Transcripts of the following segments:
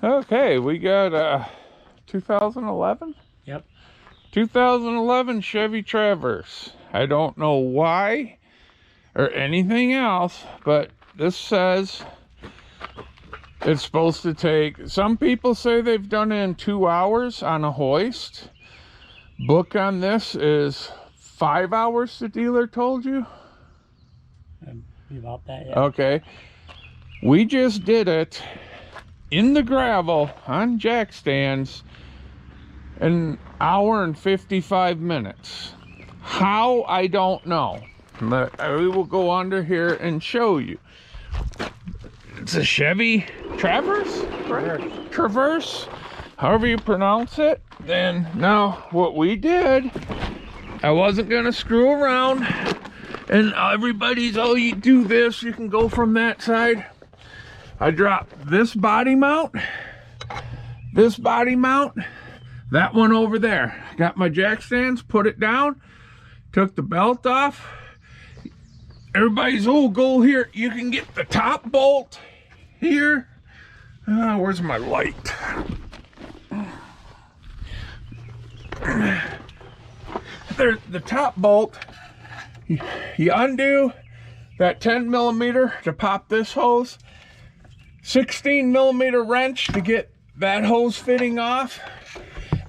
Okay, we got 2011? Yep. 2011 Chevy Traverse. I don't know why or anything else, but this says it's supposed to take, some people say they've done it in 2 hours on a hoist. Book on this is 5 hours, the dealer told you? About that, yeah. Okay. We just did it in the gravel on jack stands in 1 hour and 55 minutes. How, I don't know. But we will go under here and show you. It's a Chevy Traverse? Right? Traverse, however you pronounce it. Then now what we did, I wasn't gonna screw around and everybody's, oh, you do this, you can go from that side. I dropped this body mount, that one over there. Got my jack stands, put it down, took the belt off. Everybody's, oh, go here. You can get the top bolt here. Where's my light? There's the top bolt. You undo that 10 millimeter to pop this hose. 16 millimeter wrench to get that hose fitting off.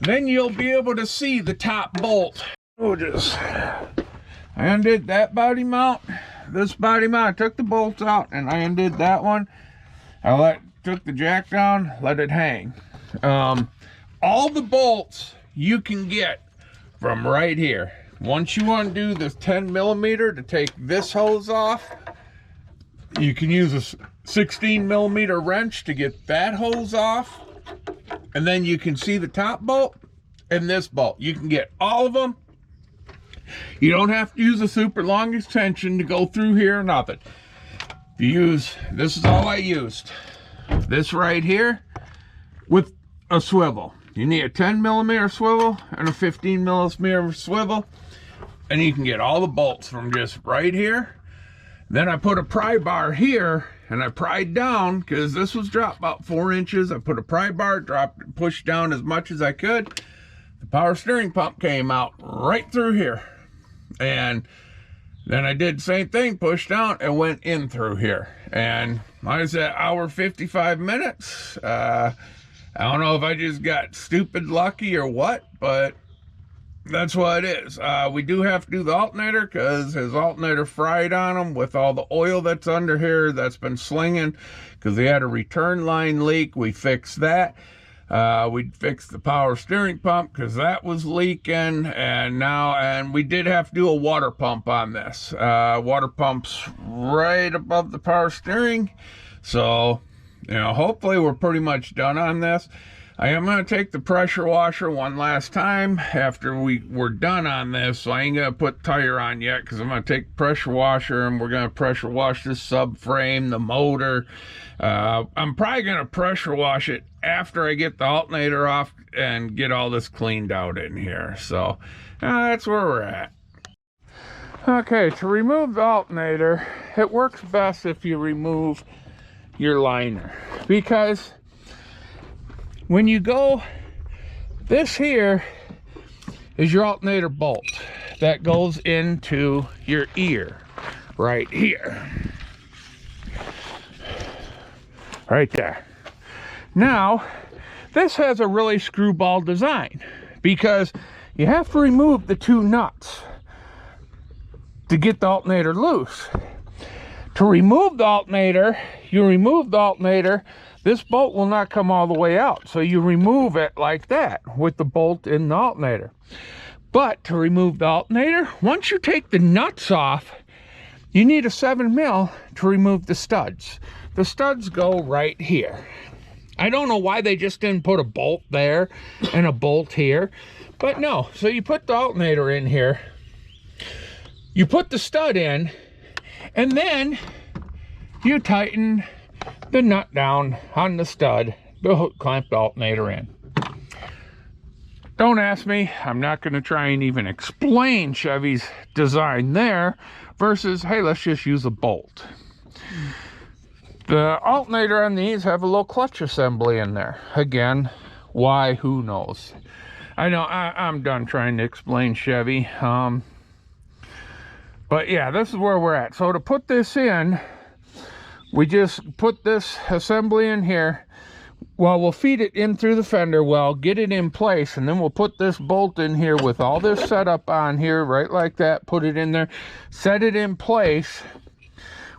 Then you'll be able to see the top bolt. I undid that body mount, this body mount. I took the bolts out and I undid that one. I took the jack down, let it hang. All the bolts you can get from right here. Once you undo this 10 millimeter to take this hose off, you can use a 16 millimeter wrench to get that hose off, and then you can see the top bolt and this bolt. You can get all of them. You don't have to use a super long extension to go through here or nothing. You use, this is all I used. This right here with a swivel. You need a 10 millimeter swivel and a 15 millimeter swivel, and you can get all the bolts from just right here. Then I put a pry bar here and I pried down because this was dropped about 4 inches. I put a pry bar, dropped, pushed down as much as I could. The power steering pump came out right through here. And then I did the same thing, pushed down and went in through here. And I was at 1 hour 55 minutes. I don't know if I just got stupid lucky or what, but that's what it is. We do have to do the alternator because his alternator fried on him with all the oil that's under here that's been slinging because he had a return line leak. We fixed that. We fixed the power steering pump because that was leaking, and we did have to do a water pump on this. Water pump's right above the power steering. So, you know, hopefully we're pretty much done on this. I am going to take the pressure washer one last time after we're done on this. So I ain't going to put tire on yet because I'm going to take the pressure washer and we're going to pressure wash this subframe, the motor. I'm probably going to pressure wash it after I get the alternator off and get all this cleaned out in here. So that's where we're at. Okay, to remove the alternator, it works best if you remove your liner, because when you go, this here is your alternator bolt that goes into your ear right here, right there. Now this has a really screwball design because you have to remove the 2 nuts to get the alternator loose. To remove the alternator, you remove the alternator, this bolt will not come all the way out. So you remove it like that with the bolt in the alternator. But to remove the alternator, once you take the nuts off, you need a 7 mil to remove the studs. The studs go right here. I don't know why they just didn't put a bolt there and a bolt here, but no. So you put the alternator in here, you put the stud in, and then you tighten the nut down on the stud to clamp the alternator in. Don't ask me. I'm not going to try and even explain Chevy's design there versus, hey, let's just use a bolt. The alternator on these have a little clutch assembly in there. Again, why? Who knows? I know I'm done trying to explain Chevy. But yeah, this is where we're at. So to put this in, we just put this assembly in here. Well, we'll feed it in through the fender well, get it in place, and then we'll put this bolt in here with all this setup on here, right like that, put it in there, set it in place.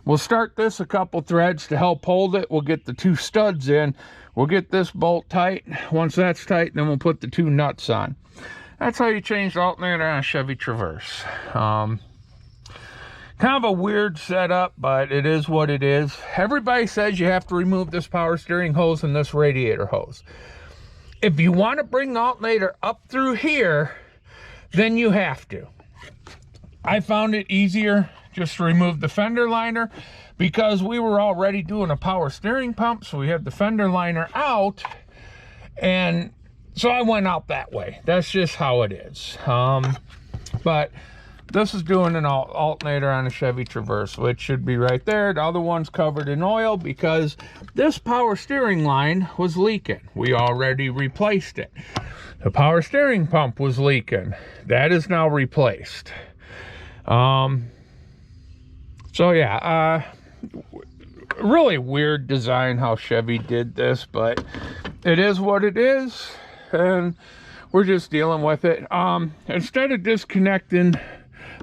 We'll start this a couple threads to help hold it. We'll get the 2 studs in. We'll get this bolt tight. Once that's tight, then we'll put the 2 nuts on. That's how you change the alternator on a Chevy Traverse. Kind of a weird setup, but it is what it is. Everybody says you have to remove this power steering hose and this radiator hose. If you want to bring the alternator up through here, then you have to. I found it easier just to remove the fender liner because we were already doing a power steering pump, so we had the fender liner out, and so I went out that way. That's just how it is. But this is doing an alternator on a Chevy Traverse, which should be right there. The other one's covered in oil because this power steering line was leaking. We already replaced it. The power steering pump was leaking. That is now replaced. So yeah, really weird design how Chevy did this, but it is what it is, and we're just dealing with it. Instead of disconnecting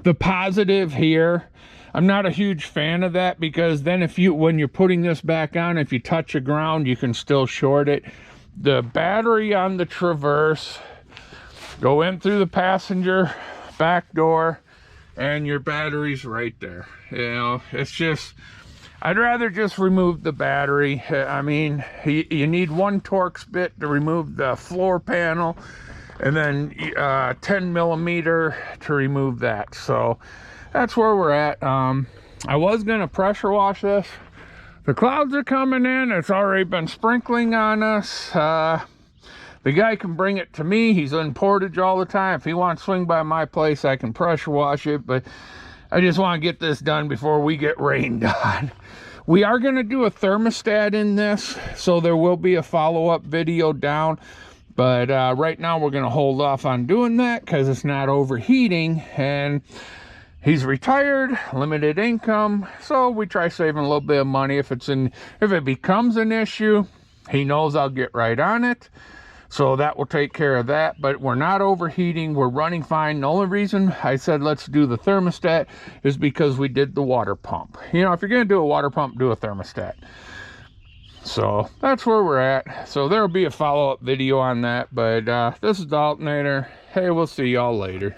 the positive here, I'm not a huge fan of that, because then when you're putting this back on, if you touch the ground, you can still short it. The battery on the Traverse go in through the passenger back door, and your battery's right there. You know, it's just, I'd rather just remove the battery. I mean, you need 1 Torx bit to remove the floor panel, and then 10 millimeter to remove that. So that's where we're at. I was gonna pressure wash this. The clouds are coming in. It's already been sprinkling on us. The guy can bring it to me. He's in Portage all the time. If he wants to swing by my place, I can pressure wash it, but I just want to get this done before we get rained on. We are going to do a thermostat in this, so there will be a follow-up video down. But right now we're going to hold off on doing that because it's not overheating, and he's retired, limited income, so we try saving a little bit of money. If it becomes an issue, he knows I'll get right on it, so that will take care of that. But we're not overheating, we're running fine. The only reason I said let's do the thermostat is because we did the water pump. You know, if you're going to do a water pump, do a thermostat. So that's where we're at. So there'll be a follow-up video on that, but this is the alternator. Hey, we'll see y'all later.